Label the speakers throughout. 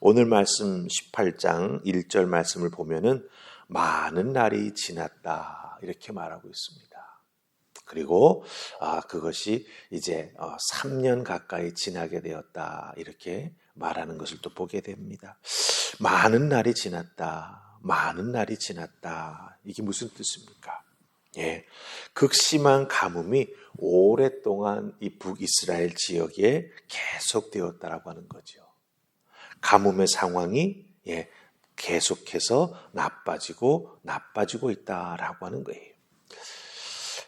Speaker 1: 오늘 말씀 18장 1절 말씀을 보면은 많은 날이 지났다 이렇게 말하고 있습니다. 그리고 그것이 이제 3년 가까이 지나게 되었다 이렇게 말하는 것을 또 보게 됩니다. 많은 날이 지났다. 많은 날이 지났다. 이게 무슨 뜻입니까? 예, 극심한 가뭄이 오랫동안 이 북이스라엘 지역에 계속되었다라고 하는 거죠. 가뭄의 상황이 계속해서 나빠지고 있다라고 하는 거예요.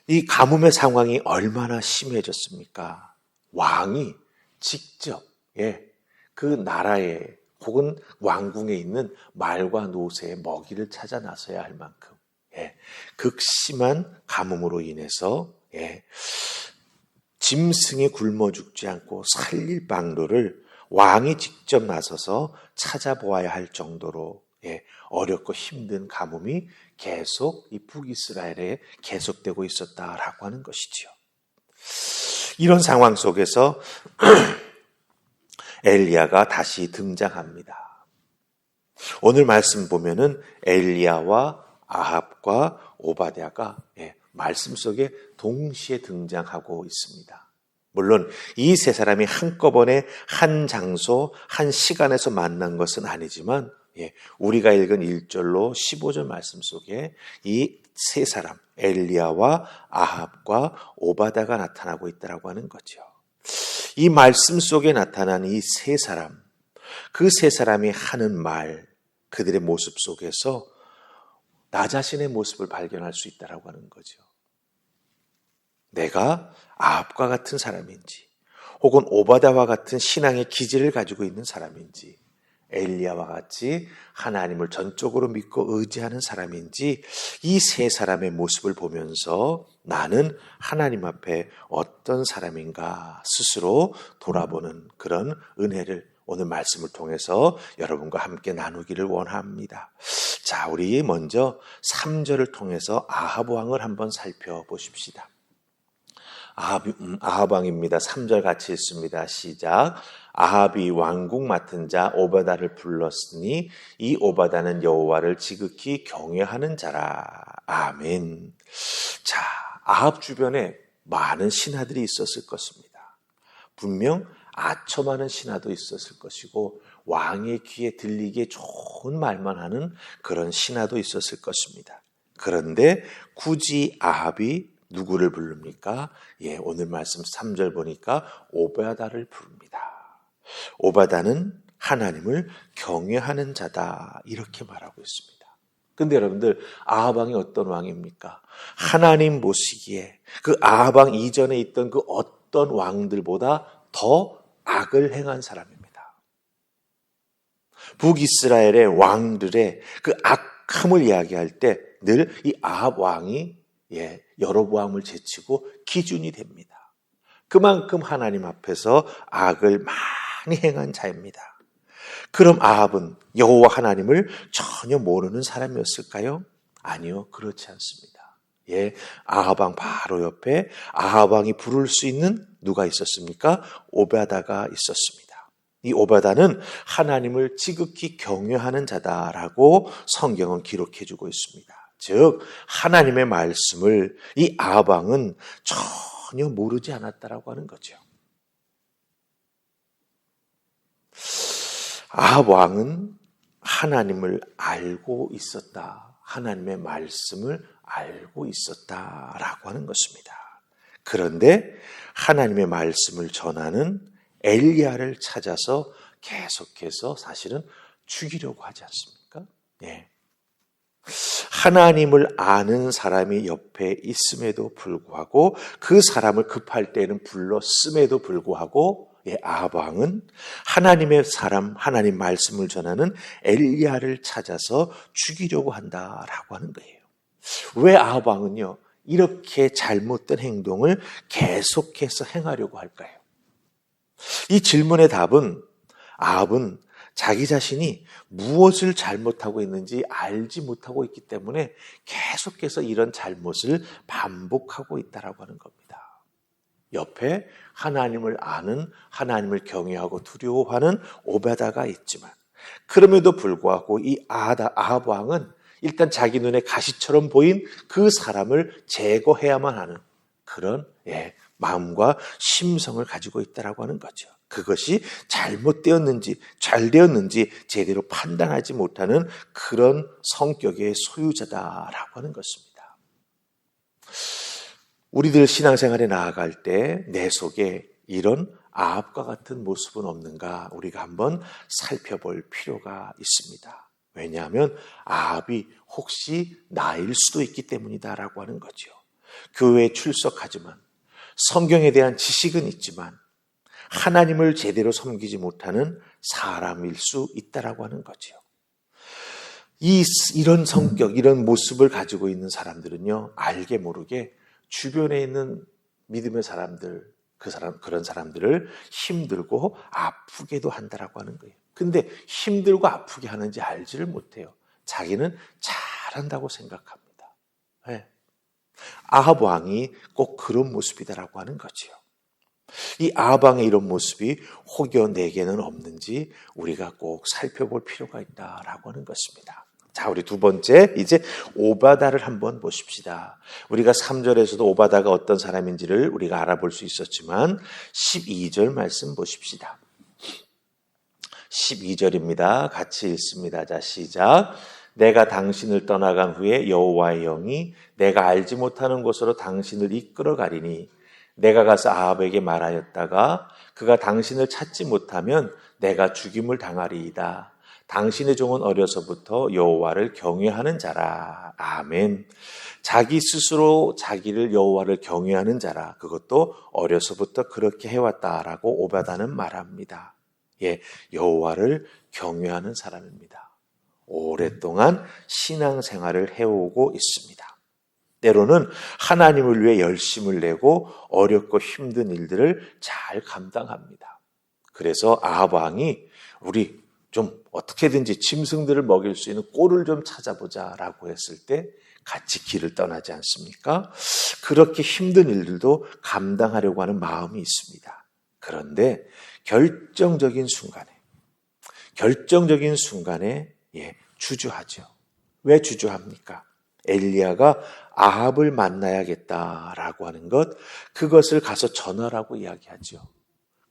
Speaker 1: 이 가뭄의 상황이 얼마나 심해졌습니까? 왕이 직접 그 나라에 혹은 왕궁에 있는 말과 노새의 먹이를 찾아 나서야 할 만큼 극심한 가뭄으로 인해서 짐승이 굶어 죽지 않고 살릴 방도를 왕이 직접 나서서 찾아보아야 할 정도로 어렵고 힘든 가뭄이 계속 이 북이스라엘에 계속되고 있었다라고 하는 것이지요. 이런 상황 속에서 엘리야가 다시 등장합니다. 오늘 말씀 보면은 엘리야와 아합과 오바댜가 말씀 속에 동시에 등장하고 있습니다. 물론 이 세 사람이 한꺼번에 한 장소, 한 시간에서 만난 것은 아니지만 우리가 읽은 1절로 15절 말씀 속에 이 세 사람, 엘리야와 아합과 오바댜가 나타나고 있다고 하는 거죠. 이 말씀 속에 나타난 이 세 사람, 그 세 사람이 하는 말, 그들의 모습 속에서 나 자신의 모습을 발견할 수 있다고 하는 거죠. 내가 아합과 같은 사람인지 혹은 오바댜와 같은 신앙의 기질을 가지고 있는 사람인지 엘리야와 같이 하나님을 전적으로 믿고 의지하는 사람인지 이 세 사람의 모습을 보면서 나는 하나님 앞에 어떤 사람인가 스스로 돌아보는 그런 은혜를 오늘 말씀을 통해서 여러분과 함께 나누기를 원합니다. 자, 우리 먼저 3절을 통해서 아합 왕을 한번 살펴보십시다. 아합 왕입니다. 3절 같이 읽습니다. 시작. 아합이 왕궁 맡은 자 오바다를 불렀으니 이 오바다는 여호와를 지극히 경외하는 자라. 아멘. 자, 아합 주변에 많은 신하들이 있었을 것입니다. 분명 아첨하는 신하도 있었을 것이고 왕의 귀에 들리기에 좋은 말만 하는 그런 신하도 있었을 것입니다. 그런데 굳이 아합이 누구를 부릅니까? 오늘 말씀 3절 보니까 오바다를 부릅니다. 오바다는 하나님을 경외하는 자다 이렇게 말하고 있습니다. 근데 여러분들 아합 왕이 어떤 왕입니까? 하나님 보시기에 그 아합 왕 이전에 있던 그 어떤 왕들보다 더 악을 행한 사람입니다. 북이스라엘의 왕들의 그 악함을 이야기할 때 늘 이 아합 왕이 여로보암을 제치고 기준이 됩니다. 그만큼 하나님 앞에서 악을 많이 행한 자입니다. 그럼 아합은 여호와 하나님을 전혀 모르는 사람이었을까요? 아니요, 그렇지 않습니다. 아합 왕 바로 옆에 아합 왕이 부를 수 있는 누가 있었습니까? 오바다가 있었습니다. 이 오바다는 하나님을 지극히 경외하는 자다라고 성경은 기록해주고 있습니다. 즉 하나님의 말씀을 이 아합 왕은 전혀 모르지 않았다라고 하는 거죠. 아합 왕은 하나님을 알고 있었다. 하나님의 말씀을 알고 있었다라고 하는 것입니다. 그런데 하나님의 말씀을 전하는 엘리야를 찾아서 계속해서 사실은 죽이려고 하지 않습니까? 하나님을 아는 사람이 옆에 있음에도 불구하고 그 사람을 급할 때는 불렀음에도 불구하고 아합 왕은 하나님의 사람, 하나님 말씀을 전하는 엘리야를 찾아서 죽이려고 한다라고 하는 거예요. 왜 아합 왕은요 이렇게 잘못된 행동을 계속해서 행하려고 할까요? 이 질문의 답은 아합은 자기 자신이 무엇을 잘못하고 있는지 알지 못하고 있기 때문에 계속해서 이런 잘못을 반복하고 있다라고 하는 겁니다. 옆에 하나님을 아는, 하나님을 경외하고 두려워하는 오바다가 있지만 그럼에도 불구하고 이 아합 왕은 일단 자기 눈에 가시처럼 보인 그 사람을 제거해야만 하는 그런 마음과 심성을 가지고 있다라고 하는 거죠. 그것이 잘못되었는지 잘 되었는지 제대로 판단하지 못하는 그런 성격의 소유자다라고 하는 것입니다. 우리들 신앙생활에 나아갈 때 내 속에 이런 아합과 같은 모습은 없는가 우리가 한번 살펴볼 필요가 있습니다. 왜냐하면 아합이 혹시 나일 수도 있기 때문이다라고 하는 거죠. 교회에 출석하지만 성경에 대한 지식은 있지만 하나님을 제대로 섬기지 못하는 사람일 수 있다라고 하는 거죠. 이런 성격, 이런 모습을 가지고 있는 사람들은요, 알게 모르게 주변에 있는 믿음의 사람들, 그런 사람들을 힘들고 아프게도 한다라고 하는 거예요. 근데 힘들고 아프게 하는지 알지를 못해요. 자기는 잘한다고 생각합니다. 네. 아합 왕이 꼭 그런 모습이다라고 하는 거지요. 이 아합 왕의 이런 모습이 혹여 내게는 없는지 우리가 꼭 살펴볼 필요가 있다라고 하는 것입니다. 자, 우리 두 번째 이제 오바다를 한번 보십시다. 우리가 3절에서도 오바다가 어떤 사람인지를 우리가 알아볼 수 있었지만 12절 말씀 보십시다. 12절입니다. 같이 읽습니다. 자, 시작. 내가 당신을 떠나간 후에 여호와의 영이 내가 알지 못하는 곳으로 당신을 이끌어 가리니 내가 가서 아합에게 말하였다가 그가 당신을 찾지 못하면 내가 죽임을 당하리이다. 당신의 종은 어려서부터 여호와를 경외하는 자라. 아멘. 자기 스스로 자기를 여호와를 경외하는 자라. 그것도 어려서부터 그렇게 해왔다라고 오바다는 말합니다. 여호와를 경외하는 사람입니다. 오랫동안 신앙생활을 해오고 있습니다. 때로는 하나님을 위해 열심을 내고 어렵고 힘든 일들을 잘 감당합니다. 그래서 아합 왕이 우리 좀 어떻게든지 짐승들을 먹일 수 있는 꼴을 좀 찾아보자라고 했을 때 같이 길을 떠나지 않습니까? 그렇게 힘든 일들도 감당하려고 하는 마음이 있습니다. 그런데 결정적인 순간에 주저하죠. 왜 주저합니까? 엘리야가 아합을 만나야겠다라고 하는 것, 그것을 가서 전하라고 이야기하죠.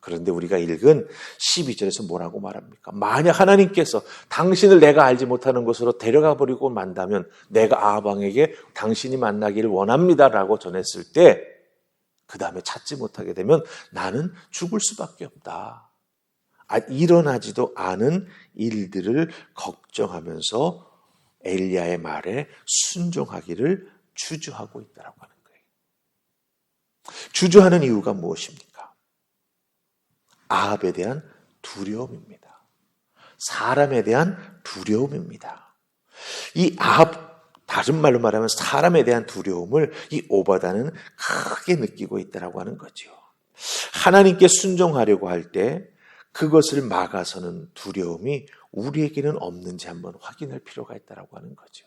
Speaker 1: 그런데 우리가 읽은 12절에서 뭐라고 말합니까? 만약 하나님께서 당신을 내가 알지 못하는 곳으로 데려가 버리고 만다면 내가 아합 왕에게 당신이 만나기를 원합니다라고 전했을 때 그 다음에 찾지 못하게 되면 나는 죽을 수밖에 없다. 일어나지도 않은 일들을 걱정하면서 엘리야의 말에 순종하기를 주저하고 있다고 하는 거예요. 주저하는 이유가 무엇입니까? 아합에 대한 두려움입니다. 사람에 대한 두려움입니다. 이 아합, 다른 말로 말하면 사람에 대한 두려움을 이 오바다는 크게 느끼고 있다고 하는 거죠. 하나님께 순종하려고 할 때 그것을 막아서는 두려움이 우리에게는 없는지 한번 확인할 필요가 있다고 하는 거죠.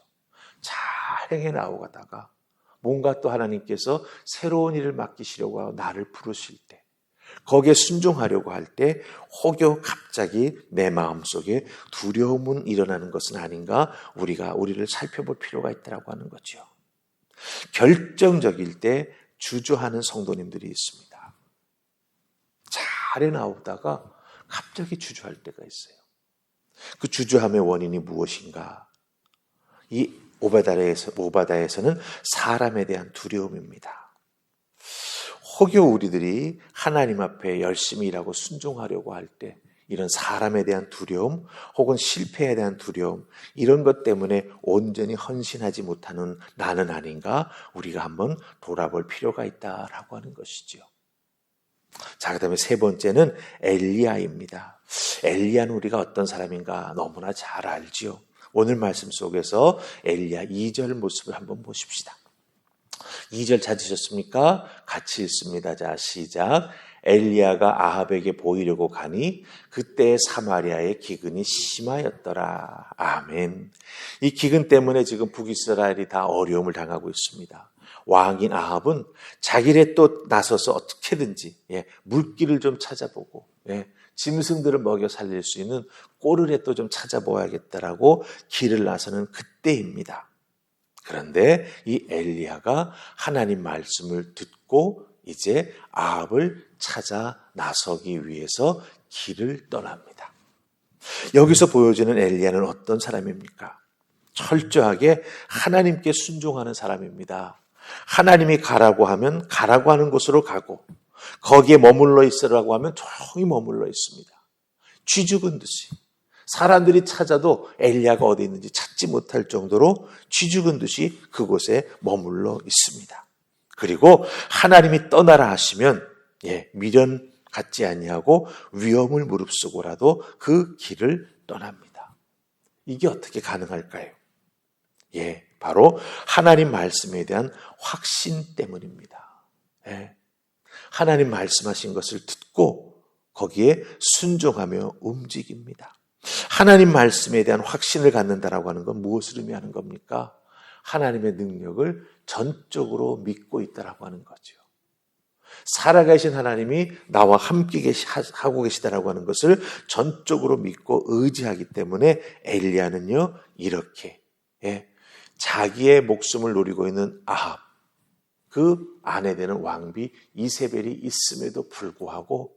Speaker 1: 잘 행해 나오다가 뭔가 또 하나님께서 새로운 일을 맡기시려고 하고 나를 부르실 때 거기에 순종하려고 할 때 혹여 갑자기 내 마음속에 두려움은 일어나는 것은 아닌가 우리를 살펴볼 필요가 있다고 하는 거죠. 결정적일 때 주저하는 성도님들이 있습니다. 잘해 나오다가 갑자기 주저할 때가 있어요. 그 주저함의 원인이 무엇인가? 이 오바다에서는 사람에 대한 두려움입니다. 혹여 우리들이 하나님 앞에 열심히 일하고 순종하려고 할 때 이런 사람에 대한 두려움 혹은 실패에 대한 두려움 이런 것 때문에 온전히 헌신하지 못하는 나는 아닌가 우리가 한번 돌아볼 필요가 있다라고 하는 것이죠. 자, 그 다음에 세 번째는 엘리야입니다. 엘리야는 우리가 어떤 사람인가 너무나 잘 알지요. 오늘 말씀 속에서 엘리야 2절 모습을 한번 보십시다. 2절 찾으셨습니까? 같이 읽습니다. 자, 시작. 엘리야가 아합에게 보이려고 가니 그때 사마리아의 기근이 심하였더라. 아멘. 이 기근 때문에 지금 북이스라엘이 다 어려움을 당하고 있습니다. 왕인 아합은 자기네 또 나서서 어떻게든지 물길을 좀 찾아보고 짐승들을 먹여 살릴 수 있는 꼴을 또 좀 찾아보아야겠다라고 길을 나서는 그때입니다. 그런데 이 엘리야가 하나님 말씀을 듣고 이제 아합을 찾아 나서기 위해서 길을 떠납니다. 여기서 보여지는 엘리야는 어떤 사람입니까? 철저하게 하나님께 순종하는 사람입니다. 하나님이 가라고 하면 가라고 하는 곳으로 가고 거기에 머물러 있으라고 하면 조용히 머물러 있습니다. 쥐 죽은 듯이 사람들이 찾아도 엘리야가 어디 있는지 찾지 못할 정도로 쥐 죽은 듯이 그곳에 머물러 있습니다. 그리고 하나님이 떠나라 하시면 미련 갖지 아니하고 위험을 무릅쓰고라도 그 길을 떠납니다. 이게 어떻게 가능할까요? 바로 하나님 말씀에 대한 확신 때문입니다. 하나님 말씀하신 것을 듣고 거기에 순종하며 움직입니다. 하나님 말씀에 대한 확신을 갖는다라고 하는 건 무엇을 의미하는 겁니까? 하나님의 능력을 전적으로 믿고 있다라고 하는 거죠. 살아계신 하나님이 나와 함께 하고 계시다라고 하는 것을 전적으로 믿고 의지하기 때문에 엘리야는요 이렇게 자기의 목숨을 노리고 있는 아합, 그 아내 되는 왕비 이세벨이 있음에도 불구하고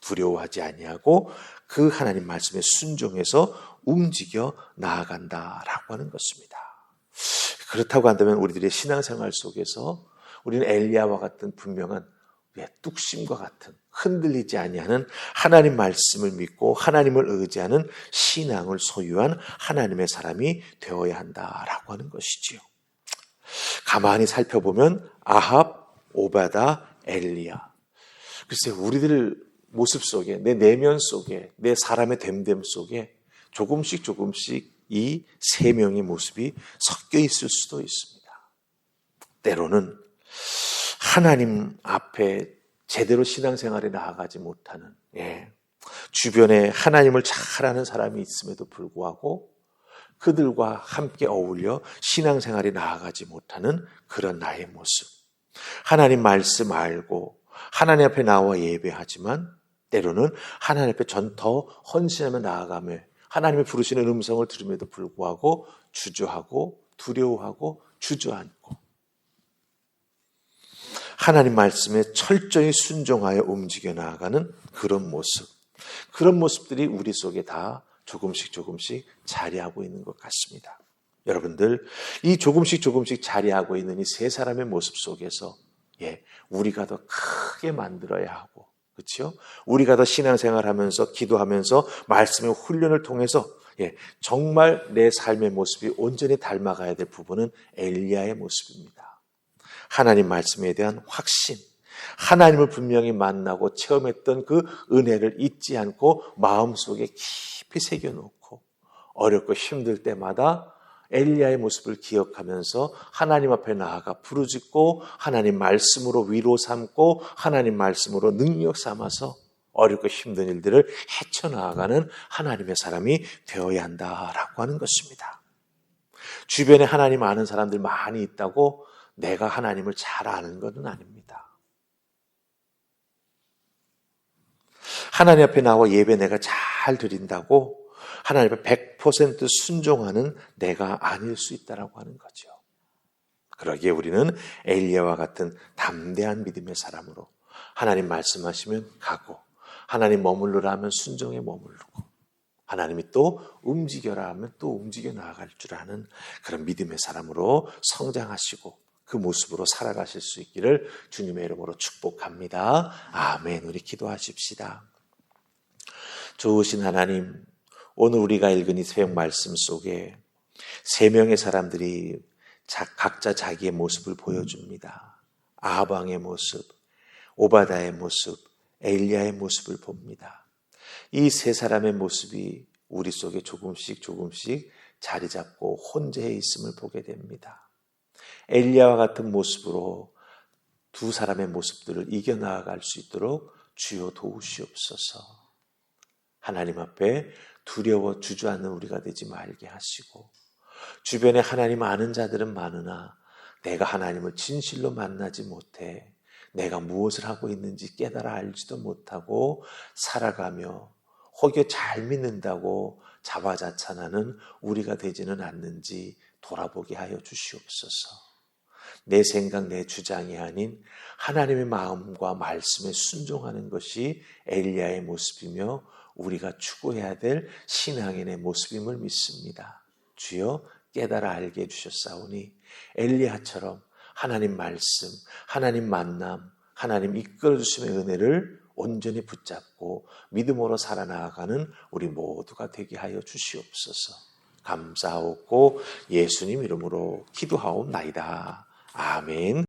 Speaker 1: 두려워하지 아니하고 그 하나님 말씀에 순종해서 움직여 나아간다라고 하는 것입니다. 그렇다고 한다면 우리들의 신앙생활 속에서 우리는 엘리야와 같은 분명한 뚝심과 같은 흔들리지 아니하는 하나님 말씀을 믿고 하나님을 의지하는 신앙을 소유한 하나님의 사람이 되어야 한다라고 하는 것이지요. 가만히 살펴보면 아합, 오바다, 엘리야. 글쎄 우리들 모습 속에 내 내면 속에 내 사람의 됨됨 속에 조금씩 이 세 명의 모습이 섞여 있을 수도 있습니다. 때로는 하나님 앞에 제대로 신앙생활에 나아가지 못하는 주변에 하나님을 잘 아는 사람이 있음에도 불구하고 그들과 함께 어울려 신앙생활에 나아가지 못하는 그런 나의 모습. 하나님 말씀 알고 하나님 앞에 나와 예배하지만 때로는 하나님 앞에 더 헌신하며 나아가며 하나님이 부르시는 음성을 들음에도 불구하고 주저하고 두려워하고 주저앉고 하나님 말씀에 철저히 순종하여 움직여 나아가는 그런 모습. 그런 모습들이 우리 속에 다 조금씩 자리하고 있는 것 같습니다. 여러분들, 이 조금씩 자리하고 있는 이 세 사람의 모습 속에서 우리가 더 크게 만들어야 하고, 그렇죠? 우리가 더 신앙생활하면서 기도하면서 말씀의 훈련을 통해서 정말 내 삶의 모습이 온전히 닮아가야 될 부분은 엘리야의 모습입니다. 하나님 말씀에 대한 확신, 하나님을 분명히 만나고 체험했던 그 은혜를 잊지 않고 마음속에 깊이 새겨놓고 어렵고 힘들 때마다 엘리야의 모습을 기억하면서 하나님 앞에 나아가 부르짖고 하나님 말씀으로 위로 삼고 하나님 말씀으로 능력 삼아서 어렵고 힘든 일들을 헤쳐나가는 하나님의 사람이 되어야 한다라고 하는 것입니다. 주변에 하나님 아는 사람들 많이 있다고 내가 하나님을 잘 아는 것은 아닙니다. 하나님 앞에 나와 예배 내가 잘 드린다고 하나님 앞에 100% 순종하는 내가 아닐 수 있다라고 하는 거죠. 그러기에 우리는 엘리야와 같은 담대한 믿음의 사람으로 하나님 말씀하시면 가고 하나님 머물러라 하면 순종에 머무르고 하나님이 또 움직여라 하면 또 움직여 나아갈 줄 아는 그런 믿음의 사람으로 성장하시고 그 모습으로 살아가실 수 있기를 주님의 이름으로 축복합니다. 아멘. 우리 기도하십시다. 좋으신 하나님, 오늘 우리가 읽은 이 새벽 말씀 속에 세 명의 사람들이 각자 자기의 모습을 보여줍니다. 아합 왕의 모습, 오바다의 모습, 엘리야의 모습을 봅니다. 이 세 사람의 모습이 우리 속에 조금씩 자리 잡고 혼재해 있음을 보게 됩니다. 엘리야와 같은 모습으로 두 사람의 모습들을 이겨나갈 수 있도록 주여 도우시옵소서. 하나님 앞에 두려워 주저앉는 우리가 되지 말게 하시고 주변에 하나님 아는 자들은 많으나 내가 하나님을 진실로 만나지 못해 내가 무엇을 하고 있는지 깨달아 알지도 못하고 살아가며 혹여 잘 믿는다고 자화자찬하는 우리가 되지는 않는지 돌아보게 하여 주시옵소서. 내 생각, 내 주장이 아닌 하나님의 마음과 말씀에 순종하는 것이 엘리야의 모습이며 우리가 추구해야 될 신앙인의 모습임을 믿습니다. 주여 깨달아 알게 해주셨사오니 엘리야처럼 하나님 말씀, 하나님 만남, 하나님 이끌어주심의 은혜를 온전히 붙잡고 믿음으로 살아나가는 우리 모두가 되게 하여 주시옵소서. 감사하고 예수님 이름으로 기도하옵나이다. 아멘.